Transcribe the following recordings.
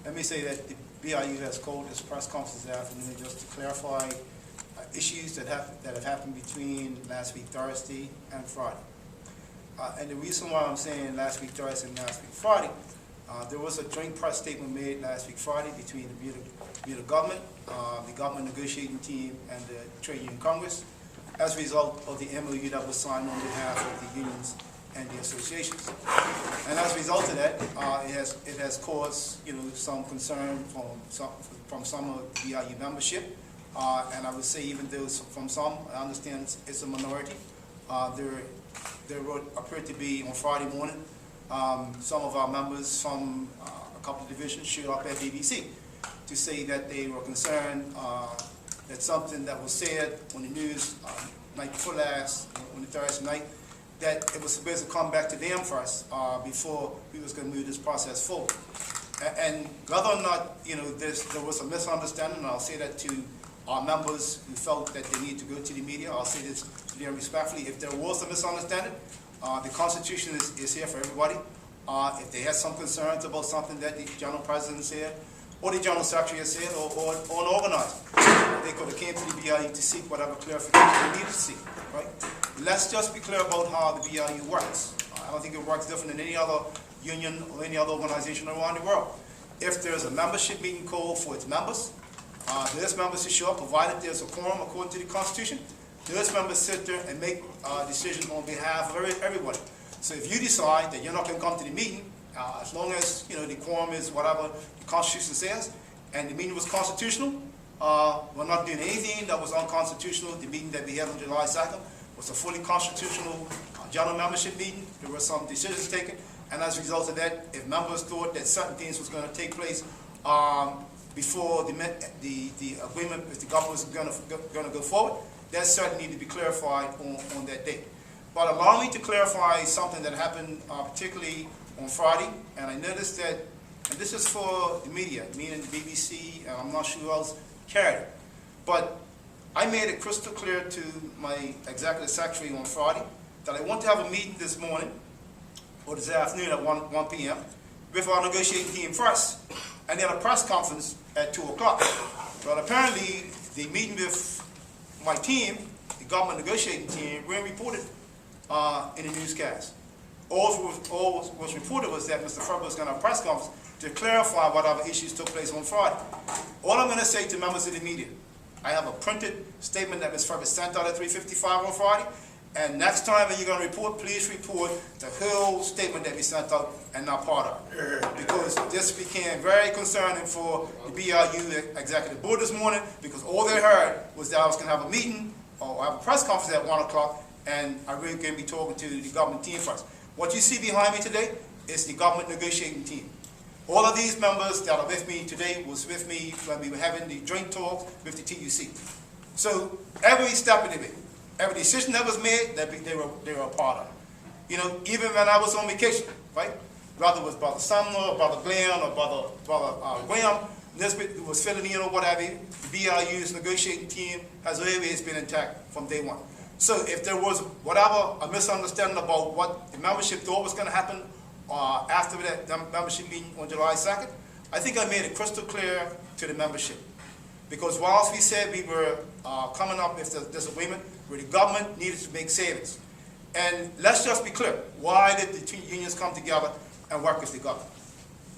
Let me say that the BIU has called this press conference this afternoon just to clarify issues that have happened between last week Thursday and Friday. And the reason why I'm saying last week Thursday and last week Friday, there was a joint press statement made last week Friday between the Bermuda government, the government negotiating team, and the Trade Union Congress as a result of the MOU that was signed on behalf of the unions and the associations. And as a result of that, it has caused some concern from some of the BIU membership, and I would say even though from some, I understand it's a minority. There appeared to be on Friday morning some of our members from a couple of divisions showed up at BBC to say that they were concerned that something that was said on the news night before last, on the Thursday night, that it was supposed to come back to them first before we was going to move this process forward. And whether or not there was a misunderstanding, and I'll say that to our members who felt that they need to go to the media, I'll say this to them respectfully. If there was a misunderstanding, the Constitution is here for everybody. If they had some concerns about something that the General President said, or the General Secretary has said, or an organizer, they could have came to the BIU to seek whatever clarification they needed to seek, right? Let's just be clear about how the BIU works. I don't think it works different than any other union or any other organization around the world. If there's a membership meeting called for its members, those members to show up, provided there's a quorum according to the Constitution, those members sit there and make decisions on behalf of everybody. So if you decide that you're not going to come to the meeting, as long as the quorum is whatever the Constitution says, and the meeting was constitutional, we're not doing anything that was unconstitutional. The meeting that we had on July 2nd was a fully constitutional general membership meeting. There were some decisions taken, and as a result of that, if members thought that certain things was going to take place before the agreement with the government was going to go forward, that certainly needed to be clarified on that day. But allow me to clarify something that happened particularly on Friday, and I noticed that, and this is for the media, meaning the BBC, and I'm not sure who else carried it, but I made it crystal clear to my executive secretary on Friday that I want to have a meeting this morning, or this afternoon at 1 p.m., with our negotiating team first, and then a press conference at 2 o'clock. But apparently, the meeting with my team, the government negotiating team, weren't reported in the newscast. All was reported was that Mr. Furbert was going to have a press conference to clarify whatever issues took place on Friday. All I'm going to say to members of the media, I have a printed statement that Mr. Furbert sent out at 3:55 on Friday, and next time when you're going to report, please report the whole statement that we sent out and not part of it. Because this became very concerning for the BIU Executive Board this morning, because all they heard was that I was going to have a meeting or have a press conference at 1 o'clock, and I really going to be talking to the government team first. What you see behind me today is the government negotiating team. All of these members that are with me today was with me when we were having the joint talk with the TUC. So every step of the way, every decision that was made, they were a part of. Even when I was on vacation, right? Whether it was Brother Sumner, or Brother Glenn, or Brother Graham, Nisbet, who was filling in or whatever, the BIU's negotiating team has always been intact from day one. So if there was a misunderstanding about what the membership thought was going to happen after that membership meeting on July 2nd, I think I made it crystal clear to the membership. Because whilst we said we were coming up with this agreement where the government needed to make savings, and let's just be clear, why did the two unions come together and work with the government?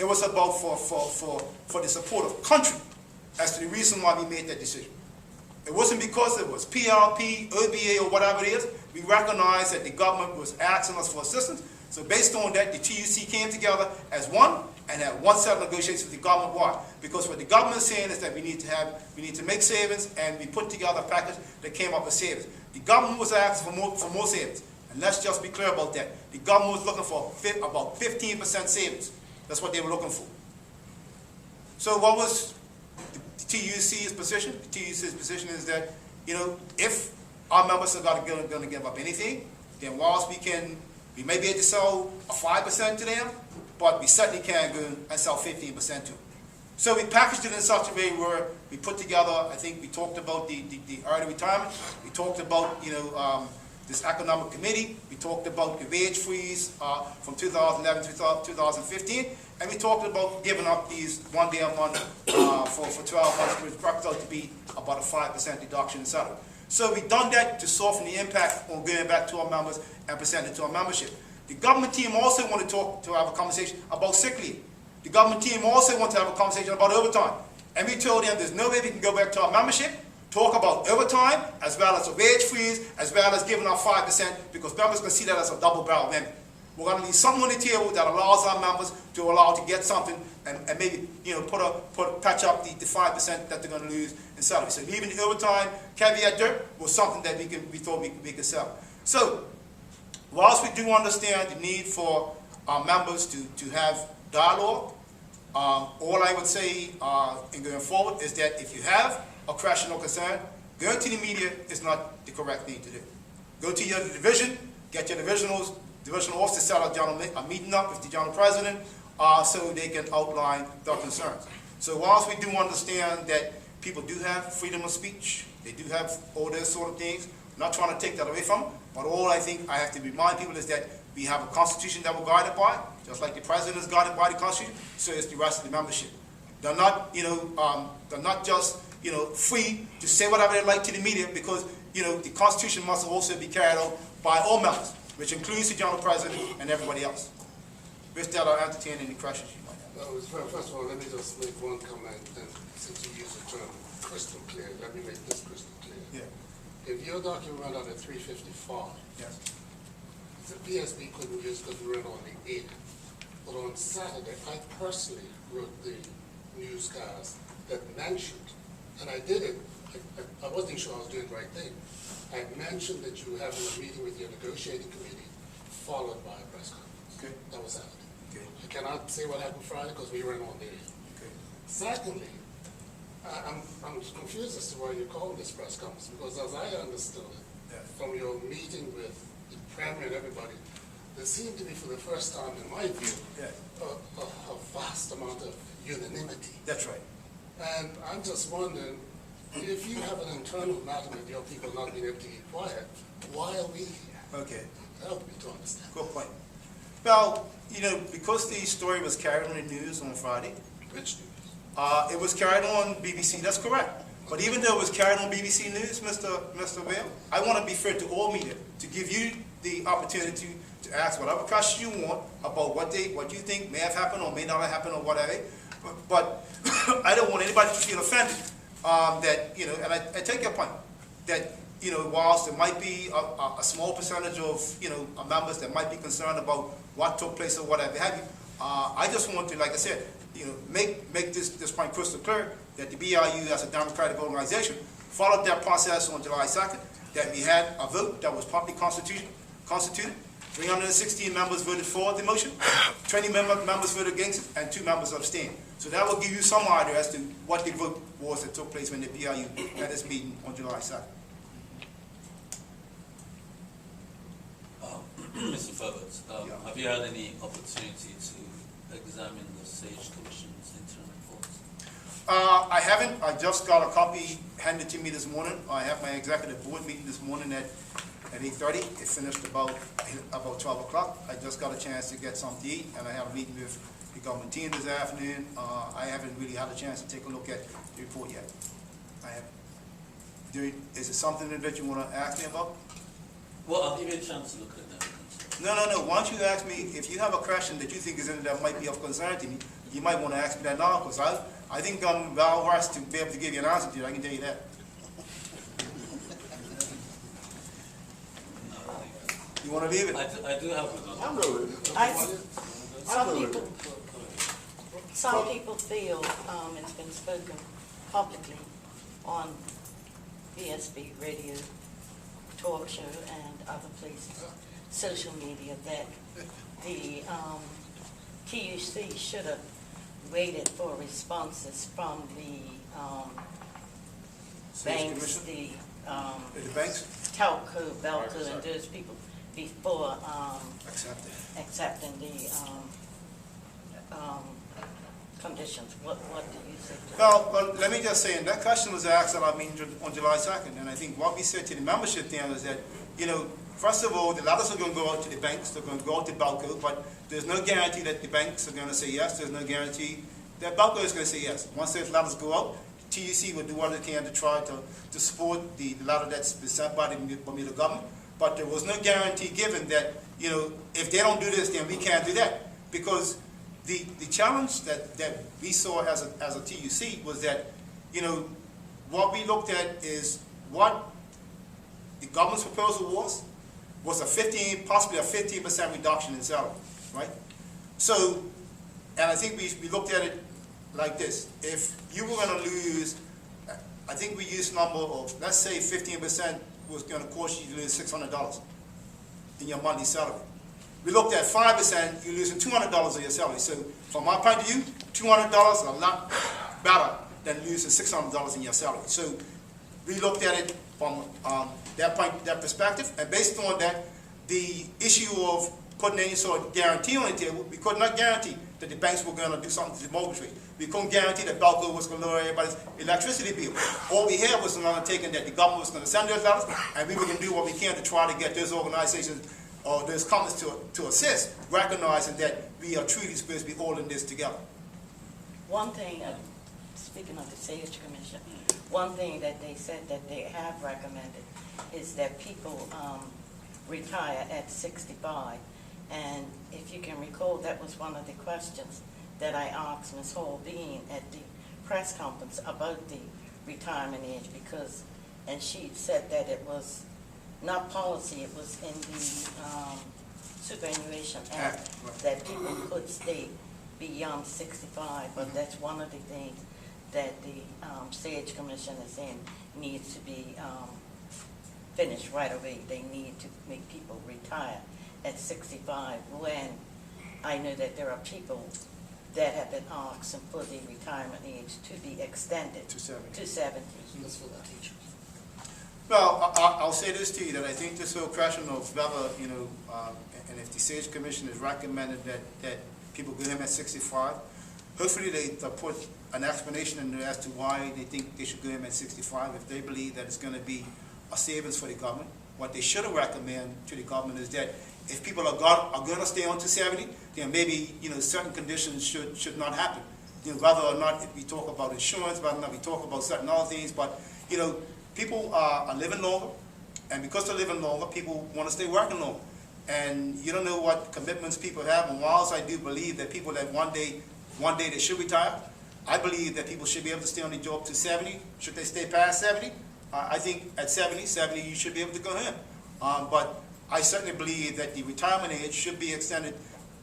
It was about for the support of country as to the reason why we made that decision. It wasn't because it was PRP, OBA, or whatever it is. We recognized that the government was asking us for assistance. So based on that, the TUC came together as one and had one set of negotiations with the government. Why? Because what the government is saying is that we need to make savings, and we put together a package that came up with savings. The government was asking for more savings. And let's just be clear about that. The government was looking for about 15% savings. That's what they were looking for. So what was the TUC's position? The TUC's position is that, if our members are going to give up anything, then whilst we may be able to sell a 5% to them, but we certainly can't go and sell 15% to them. So we packaged it in such a way where we put together, I think we talked about the early retirement, we talked about, this economic committee. We talked about the wage freeze from 2011 to 2015, and we talked about giving up these 1 day a month for 12 months, which worked out to be about a 5% deduction in salary. So we've done that to soften the impact on going back to our members and presenting to our membership. The government team also want to have a conversation about sick leave. The government team also want to have a conversation about overtime. And we told them there's no way we can go back to our membership, talk about overtime, as well as a wage freeze, as well as giving out 5%, because members can see that as a double barrel win. We're going to leave something on the table that allows our members to allow to get something and maybe patch up the 5% that they're going to lose in salary. So leaving the overtime caveat there was something that we thought we could sell. So whilst we do understand the need for our members to have dialogue, all I would say in going forward is that if you have a question or concern, going to the media is not the correct thing to do. Go to your division, get your divisional officer, set a meeting up with the general president so they can outline their concerns. So whilst we do understand that people do have freedom of speech, they do have all those sort of things, I'm not trying to take that away from them, but all I think I have to remind people is that we have a constitution that we're guided by, just like the president is guided by the constitution, so is the rest of the membership. They're not, they're not just, free to say whatever they like to the media, because, the constitution must also be carried out by all members, which includes the general president and everybody else. With that, I'll entertain any questions you might have. First of all, let me just make one comment, and since you use the term crystal clear, let me make this crystal clear. Yeah. If your document ran out at 3:55, Yes. the PSB couldn't use because we ran on the 8th. But on Saturday, I personally wrote the newscast that mentioned, and I did it, I wasn't sure I was doing the right thing. I mentioned that you were having a meeting with your negotiating committee, followed by a press conference. Okay. That was Saturday. Okay. I cannot say what happened Friday because we ran on the 8th. Okay. Secondly, I'm confused as to why you're calling this press conference, because as I understood it, Yeah. from your meeting with the Premier and everybody, there seemed to be, for the first time in my view, Yeah. a vast amount of unanimity. That's right. And I'm just wondering, if you have an internal matter with your people not being able to keep quiet, why are we here? Okay. Help me to understand. Good point. Well, because the story was carried on the news on Friday, Which news? it was carried on BBC, that's correct. But even though it was carried on BBC News, Mr. Whale, I want to be fair to all media, to give you the opportunity to ask whatever question you want about what you think may have happened or may not have happened or whatever. But I don't want anybody to feel offended that, and I take your point, that, whilst there might be a small percentage of, members that might be concerned about what took place or whatever have you, I just want to, like I said, make this point crystal clear that the BRU as a democratic organization followed that process on July 2nd, that we had a vote that was properly constituted. 316 members voted for the motion, 20 members voted against it, and 2 members abstained. So that will give you some idea as to what the vote was that took place when the BRU had its meeting on July 2nd. Mr. Furbert, Yeah. have you had any opportunity to examine the SAGE Commission's interim reports? I haven't. I just got a copy handed to me this morning. I have my executive board meeting this morning at 8:30. It finished about 12 o'clock. I just got a chance to get something to eat, and I have a meeting with the government team this afternoon. I haven't really had a chance to take a look at the report yet. I haven't. Is it something that you want to ask me about? Well, I'll give you a chance to look at them. No. Why don't you ask me, if you have a question that you think is in there that might be of concern to me, you might want to ask me that now, because I think I'm well versed to be able to give you an answer to it. I can tell you that. You want to leave it? I do have a I'm really. Some people feel, it's been spoken publicly on BSB radio, talk show, and other places, social media, that the TUC should have waited for responses from the Sage banks, Commission? the The banks? telco, Belco, and those people before Accepted. accepting the conditions. What do you say to that? Well, let me just say, and that question was asked at our meeting on July 2nd, and I think what we said to the membership then was that, first of all, the letters are going to go out to the banks, they're going to go out to Balco, but there's no guarantee that the banks are going to say yes, there's no guarantee that Balco is going to say yes. Once those letters go out, TUC will do what it can to try to support the letter that's been sent by the Bermuda government, but there was no guarantee given that, you know, if they don't do this, then we can't do that. Because the challenge that we saw as a TUC was that, you know, what we looked at is what the government's proposal was a 15, possibly a 15% reduction in salary, right? So, and I think we looked at it like this. If you were going to lose, I think we used a number of, let's say 15% was going to cost you to lose $600 in your monthly salary. We looked at 5%, you're losing $200 of your salary. So from my point of view, $200 is a lot better than losing $600 in your salary. So we looked at it from that perspective, and based on that, the issue of putting any sort of guarantee on the table, we could not guarantee that the banks were going to do something to the mortgage rate. We couldn't guarantee that Balco was going to lower everybody's electricity bill. All we had was an undertaking that the government was going to send those letters, and we were going to do what we can to try to get those organizations or those companies to assist, recognizing that we are truly supposed to be all in this together. One thing, speaking of the Sage Commission, one thing that they said that they have recommended is that people retire at 65. And if you can recall, that was one of the questions that I asked Ms. Hall Bean at the press conference about the retirement age, because, and she said that it was not policy, it was in the Superannuation Act that people could stay beyond 65, but that's one of the things that the Sage Commission is saying needs to be finished right away. They need to make people retire at 65, when I know that there are people that have been asked for the retirement age to be extended To 70. To 70. That's for the teachers. Well, I'll say this to you, that I think this whole question of whether, you know, and if the Sage Commission has recommended that people go home at 65, hopefully they'll put an explanation in there as to why they think they should go home at 65. If they believe that it's going to be a savings for the government, what they should have recommended to the government is that if people are going to stay on to 70, then maybe, you know, certain conditions should not happen. You know, whether or not if we talk about insurance, whether or not we talk about certain other things, but, you know, people are living longer, and because they're living longer, people want to stay working longer. And you don't know what commitments people have, and whilst I do believe that people that one day they should retire, I believe that people should be able to stay on the job to 70. Should they stay past 70? I think at 70 you should be able to go home. But I certainly believe that the retirement age should be extended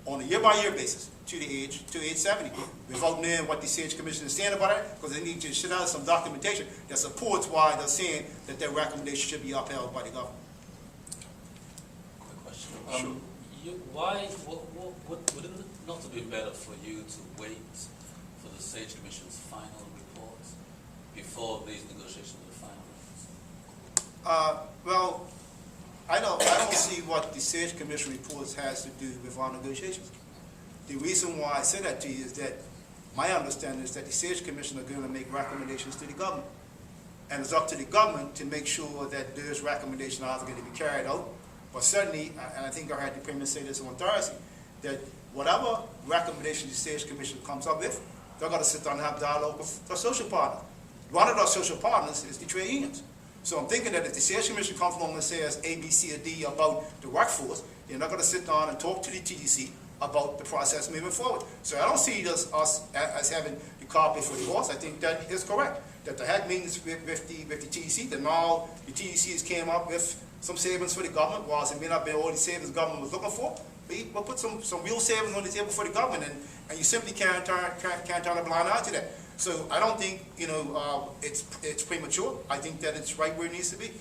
on a year-by-year basis to age 70, without knowing what the Sage Commission is saying about it, because they need to sit out some documentation that supports why they're saying that their recommendation should be upheld by the government. Quick question. Sure. Would it not have been better for you to wait for the Sage Commission's final report before these negotiations were finalized? Well, I don't see what the Sage Commission reports has to do with our negotiations. The reason why I say that to you is that my understanding is that the Sage Commission are going to make recommendations to the government. And it's up to the government to make sure that those recommendations are going to be carried out. But certainly, and I think I heard the Premier say this on Thursday, that whatever recommendation the Sage Commission comes up with, they're going to sit down and have dialogue with their social partner. One of their social partners is the trade unions. So I'm thinking that if the Sage Commission comes along and says A, B, C, or D about the workforce, then they're going to sit down and talk to the TDC about the process moving forward. So I don't see us as having the cart before the horse. I think that is correct, that the HAC meetings with the TDC, that now the TDC has came up with some savings for the government, whilst it may not be all the savings the government was looking for. We'll put some real savings on the table for the government, and you simply can't turn a blind eye to that. So I don't think, you know, it's premature. I think that it's right where it needs to be.